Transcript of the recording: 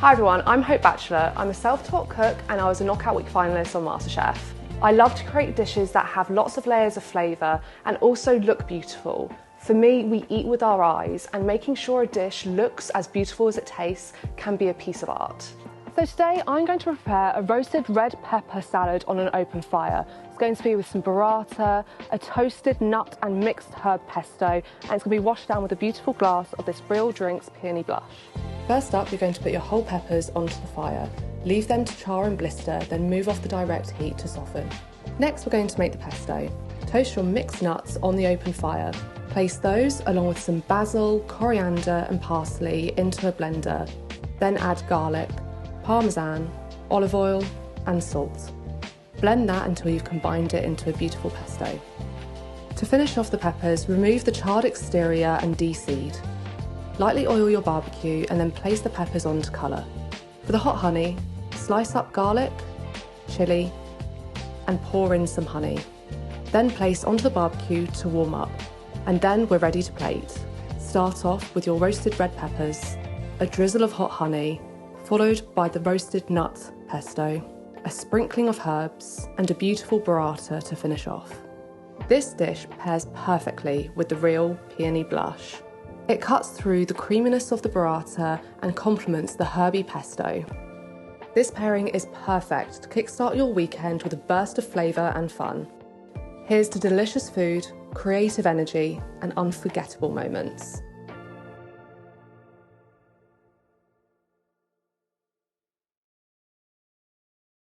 Hi everyone, I'm Bachelor. I'm a self-taught cook and I was a knockout week finalist on MasterChef. I love to create dishes that have lots of layers of flavour and also look beautiful. For me, we eat with our eyes, and making sure a dish looks as beautiful as it tastes can be a piece of art. So today I'm going to prepare a roasted red pepper salad on an open fire. It's going to be with some burrata, a toasted nut and mixed herb pesto, and it's going to be washed down with a beautiful glass of this REAL Peony Blush. First up, you're going to put your whole peppers onto the fire. Leave them to char and blister, then move off the direct heat to soften. Next, we're going to make the pesto. Toast your mixed nuts on the open fire. Place those, along with some basil, coriander and parsley, into a blender. Then add garlic, parmesan, olive oil and salt. Blend that until you've combined it into a beautiful pesto. To finish off the peppers, remove the charred exterior and de-seed. Lightly oil your barbecue and then place the peppers on to colour. For the hot honey, slice up garlic, chilli and pour in some honey. Then place onto the barbecue to warm up. And then we're ready to plate. Start off with your roasted red peppers, a drizzle of hot honey, followed by the roasted nut pesto, a sprinkling of herbs and a beautiful burrata to finish off. This dish pairs perfectly with the REAL Peony Blush. It cuts through the creaminess of the burrata and complements the herby pesto. This pairing is perfect to kickstart your weekend with a burst of flavour and fun. Here's to delicious food, creative energy and unforgettable moments.